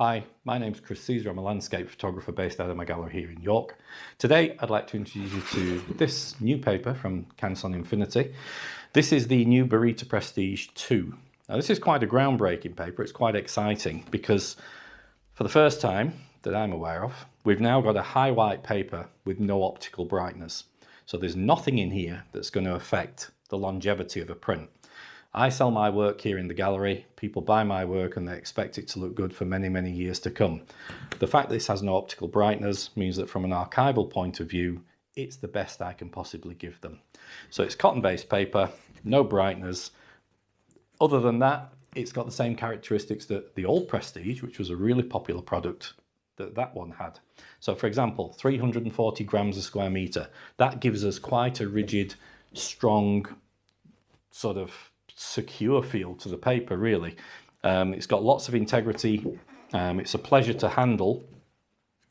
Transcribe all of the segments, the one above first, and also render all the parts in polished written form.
Hi, my name's Chris Caesar. I'm a landscape photographer based out of my gallery here in York. Today I'd like to introduce you to this new paper from Canson Infintiy. This is the new Baryta Prestige II. Now this is quite a groundbreaking paper. It's quite exciting because for the first time that I'm aware of, we've now got a high white paper with no optical brightness. So there's nothing in here that's going to affect the longevity of a print. I sell my work here in the gallery, people buy my work and they expect it to look good for many, many years to come. The fact that this has no optical brightness means that from an archival point of view, it's the best I can possibly give them. So it's cotton-based paper, no brightness. Other than that, it's got the same characteristics that the old Prestige, which was a really popular product, that one had. So for example, 340 grams a square meter. That gives us quite a rigid, strong, sort of secure feel to the paper, really. It's got lots of integrity. It's a pleasure to handle.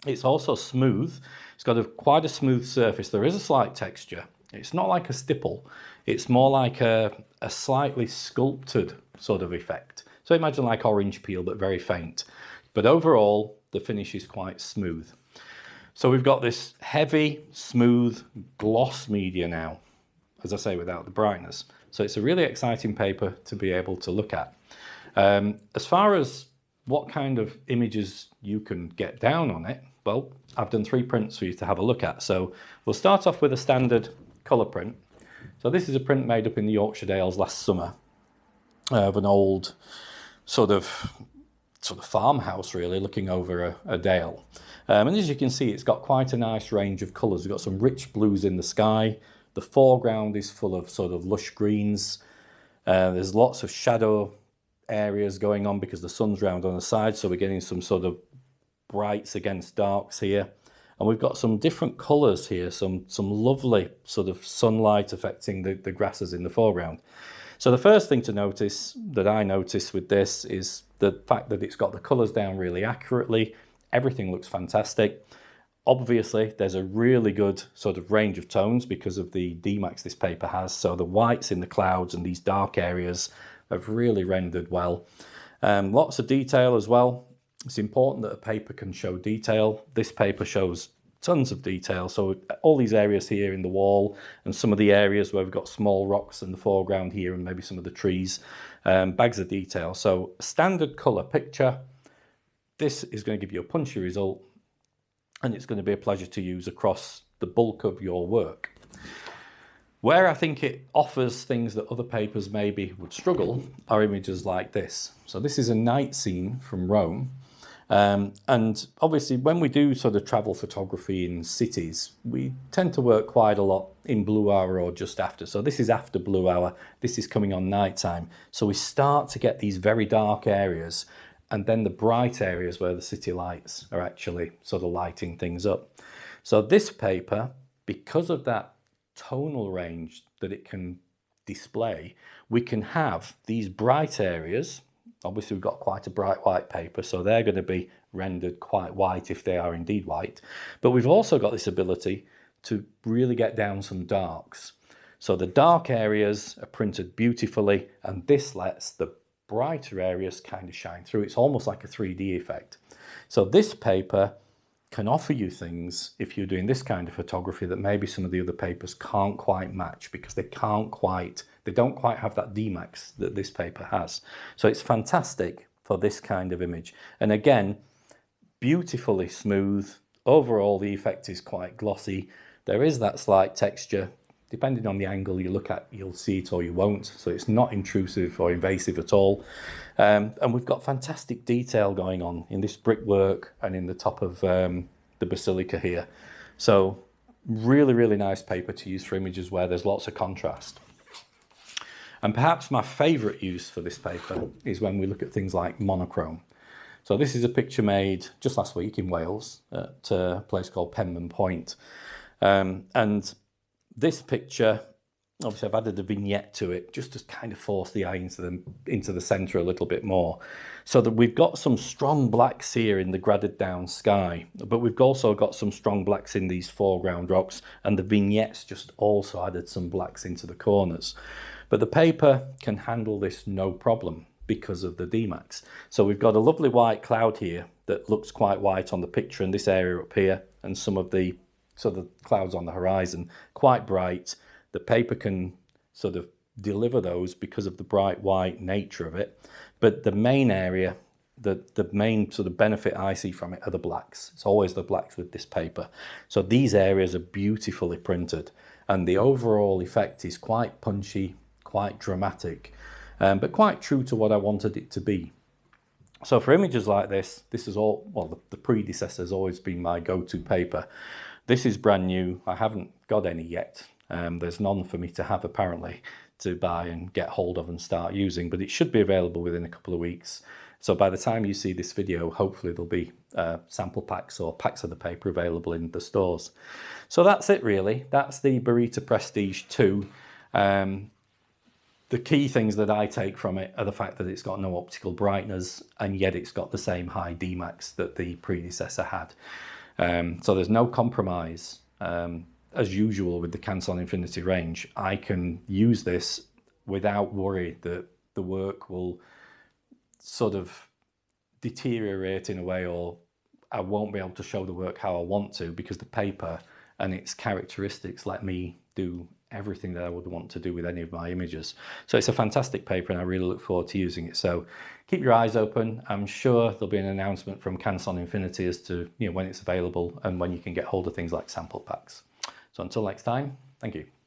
It's also smooth. It's got quite a smooth surface. There is a slight texture. It's not like a stipple. It's more like a slightly sculpted sort of effect. So imagine like orange peel, but very faint. But overall, the finish is quite smooth. So we've got this heavy, smooth gloss media now, as I say, without the brightness. So it's a really exciting paper to be able to look at. As far as what kind of images you can get down on it, well, I've done 3 prints for you to have a look at. So we'll start off with a standard colour print. So this is a print made up in the Yorkshire Dales last summer of an old sort of farmhouse, really, looking over a dale. And as you can see, it's got quite a nice range of colours. We've got some rich blues in the sky. The foreground is full of sort of lush greens. There's lots of shadow areas going on because the sun's round on the side, so we're getting some sort of brights against darks here. And we've got some different colours here, some lovely sort of sunlight affecting the grasses in the foreground. So the first thing to notice, that I notice with this, is the fact that it's got the colours down really accurately. Everything looks fantastic. Obviously, there's a really good sort of range of tones because of the D-Max this paper has. So the whites in the clouds and these dark areas have really rendered well. Lots of detail as well. It's important that a paper can show detail. This paper shows tons of detail. So all these areas here in the wall and some of the areas where we've got small rocks in the foreground here and maybe some of the trees, bags of detail. So standard colour picture. This is going to give you a punchy result, and it's going to be a pleasure to use across the bulk of your work. Where I think it offers things that other papers maybe would struggle are images like this. So this is a night scene from Rome. And obviously when we do sort of travel photography in cities, we tend to work quite a lot in blue hour or just after. So this is after blue hour. This is coming on night time. So we start to get these very dark areas, and then the bright areas where the city lights are actually sort of lighting things up. So this paper, because of that tonal range that it can display, we can have these bright areas. Obviously we've got quite a bright white paper, so they're going to be rendered quite white if they are indeed white. But we've also got this ability to really get down some darks. So the dark areas are printed beautifully, and this lets the brighter areas kind of shine through. It's almost like a 3D effect. So this paper can offer you things, if you're doing this kind of photography, that maybe some of the other papers can't quite match because they don't quite have that D-Max that this paper has. So it's fantastic for this kind of image. And again, beautifully smooth. Overall, the effect is quite glossy. There is that slight texture. Depending on the angle you look at, you'll see it or you won't. So it's not intrusive or invasive at all. And we've got fantastic detail going on in this brickwork and in the top of the basilica here. So really, really nice paper to use for images where there's lots of contrast. And perhaps my favourite use for this paper is when we look at things like monochrome. So this is a picture made just last week in Wales at a place called Penman Point. And this picture, obviously I've added a vignette to it just to kind of force the eye into the centre a little bit more. So that we've got some strong blacks here in the graded down sky, but we've also got some strong blacks in these foreground rocks, and the vignettes just also added some blacks into the corners. But the paper can handle this no problem because of the D-Max. So we've got a lovely white cloud here that looks quite white on the picture, and this area up here, and some of the sort of clouds on the horizon, quite bright. The paper can sort of deliver those because of the bright white nature of it. But the main area, the main sort of benefit I see from it are the blacks. It's always the blacks with this paper. So these areas are beautifully printed, and the overall effect is quite punchy, quite dramatic, but quite true to what I wanted it to be. So for images like this, this is all, well, the predecessor has always been my go-to paper. This is brand new. I haven't got any yet. There's none for me to have apparently to buy and get hold of and start using, but it should be available within a couple of weeks. So by the time you see this video, hopefully there'll be sample packs or packs of the paper available in the stores. So that's it really. That's the Baryta Prestige II. The key things that I take from it are the fact that it's got no optical brighteners, and yet it's got the same high Dmax that the predecessor had. So there's no compromise. As usual with the Canson Infintiy range, I can use this without worry that the work will sort of deteriorate in a way, or I won't be able to show the work how I want to, because the paper and its characteristics let me do everything that I would want to do with any of my images. So it's a fantastic paper, and I really look forward to using it. So keep your eyes open. I'm sure there'll be an announcement from Canson Infintiy as to when it's available and when you can get hold of things like sample packs. So until next time, thank you.